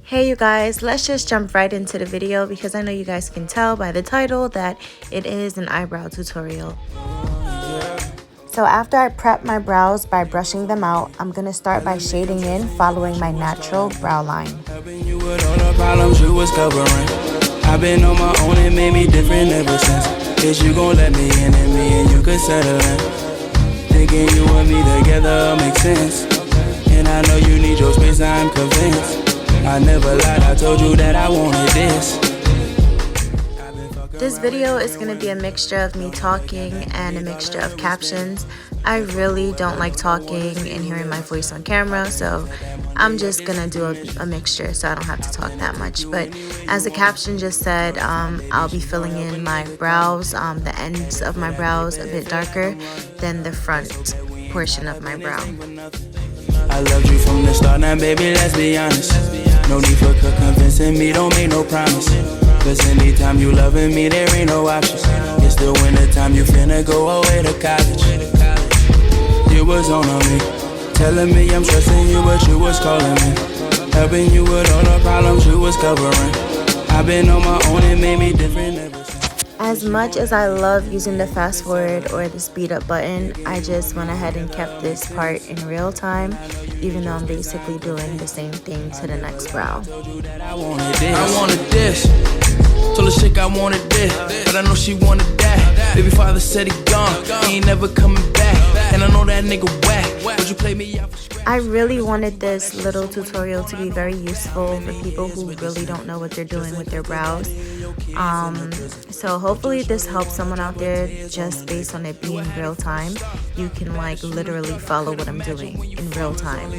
Hey you guys, let's just jump right into the video because I know you guys can tell by the title that it is an eyebrow tutorial. So after I prep my brows by brushing them out, I'm going to start by shading in following my natural brow line. I've been on my own, it made me different ever since. Guess you gon' let me in and me and you could settle in. Thinking you and me together makes sense. And I know you need your space, I'm convinced. I never lied, I told you that I wanted this. This video is going to be a mixture of me talking and a mixture of captions. I really don't like talking and hearing my voice on camera, so I'm just going to do a mixture so I don't have to talk that much. But as the caption just said, I'll be filling in my brows, the ends of my brows a bit darker than the front portion of my brow. I loved you from the start, now baby, let's be honest. No need for convincing me, don't make no promise. Cause anytime you loving me, there ain't no options. It's the winter time, you finna go away to college. You was on me, telling me I'm stressing you, but you was calling me. Helping you with all the problems you was covering. I've been on my own, it made me different ever since. As much as I love using the fast forward or the speed up button, I just went ahead and kept this part in real time, even though I'm basically doing the same thing to the next brow. I wanted this. Told her chick I wanted this, but I know she wanted that. Baby father said he gone, he ain't never coming back. And I know that nigga whack. Would you play me out for scratch? I really wanted this little tutorial to be very useful for people who really don't know what they're doing with their brows. So hopefully this helps someone out there just based on it being real time. You can like literally follow what I'm doing in real time.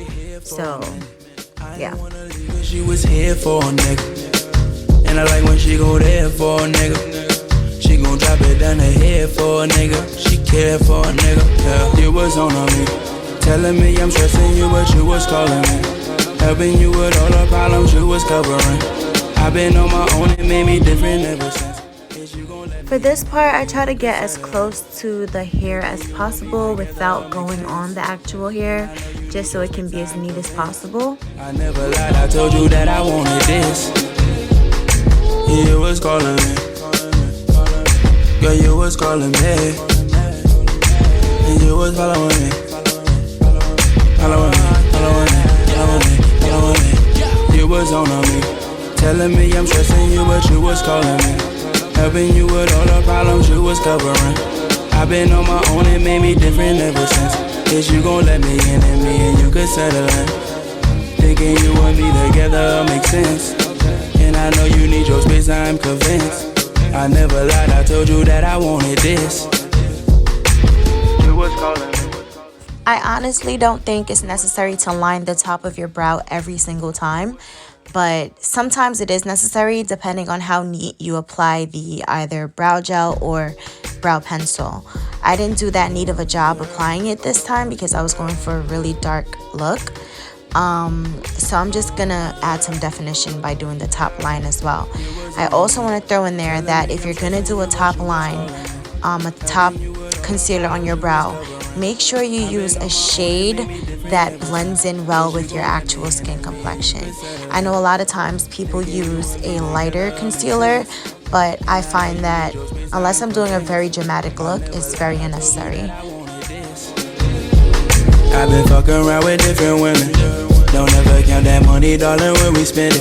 So yeah. She was here for a nigga. And I like when she go there for a nigga. She gon' drop it down her head for a nigga. She care for a nigga. Yeah, you was on me, telling me I'm stressing you, but you was calling me. Helping you with all the problems you was covering. I've been on my own, it made me different ever since. For this part, I try to get as close to the hair as possible without going on the actual hair, just so it can be as neat as possible. I never lied, I told you that I wanted this. You was calling me. Girl, you was calling me. And you was following me. Following me, following me, following me, following me. You was on me, telling me I'm stressing you, but you was calling me. Helping you with all the problems you was covering. I've been on my own, it made me different ever since. Guess you gon' let me in and me and you could settle in. Thinking you and me together makes sense. And I know you need your space, I'm convinced. I never lied, I told you that I wanted this. You was calling me. I honestly don't think it's necessary to line the top of your brow every single time, but sometimes it is necessary depending on how neat you apply the either brow gel or brow pencil. I didn't do that neat of a job applying it this time because I was going for a really dark look. So I'm just gonna add some definition by doing the top line as well. I also want to throw in there that if you're gonna do a top line, a top concealer on your brow, make sure you use a shade that blends in well with your actual skin complexion. I know a lot of times people use a lighter concealer, but I find that unless I'm doing a very dramatic look, it's very unnecessary. I've been fucking around with different women. Don't ever count that money, darling, when we spend it.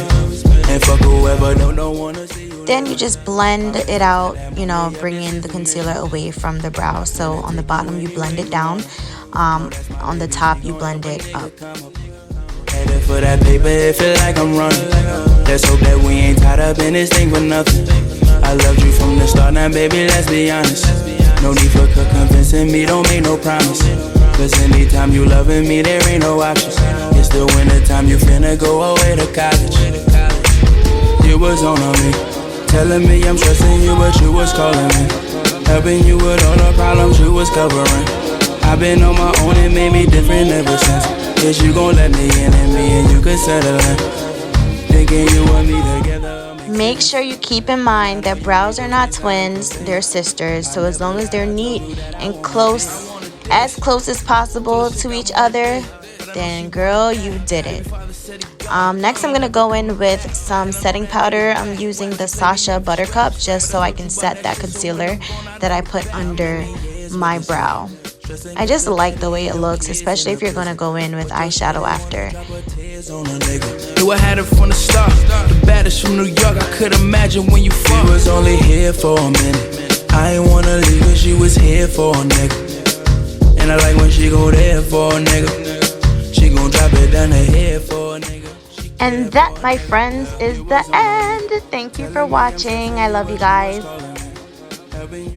And fuck whoever don't wanna see you. Then you just blend it out, you know, bringing the concealer away from the brow. So on the bottom you blend it down, on the top you blend it up. Headed for that paper, it feel like I'm running. Let's hope that we ain't tied up in this thing for nothing. I loved you from the start, now baby, let's be honest. No need for convincing me, don't make no promise. Cause anytime you loving me, there ain't no options. It's the winter time, you finna go away to college. You was on me, telling me I'm stressing you, but you was calling me. Helping you with all the problems you was covering. I've been on my own, it made me different ever since. Guess you gon' let me in and me and you could settle in. Thinking you and me together. Make sure you keep in mind that brows are not twins, they're sisters. So as long as they're neat and close, as close as possible to each other, then girl, you did it. Next, I'm gonna go in with some setting powder. I'm using the Sasha Buttercup just so I can set that concealer that I put under my brow. I just like the way it looks, especially if you're gonna go in with eyeshadow after. Knew I had it from the start. The baddest from New York, I could imagine when you from. She was only here for a minute. I ain't wanna leave her, she was here for a nigga. And I like when she go there for a nigga. She gon' drop it down her head for a nigga. And that, my friends, is the end. Thank you for watching. I love you guys.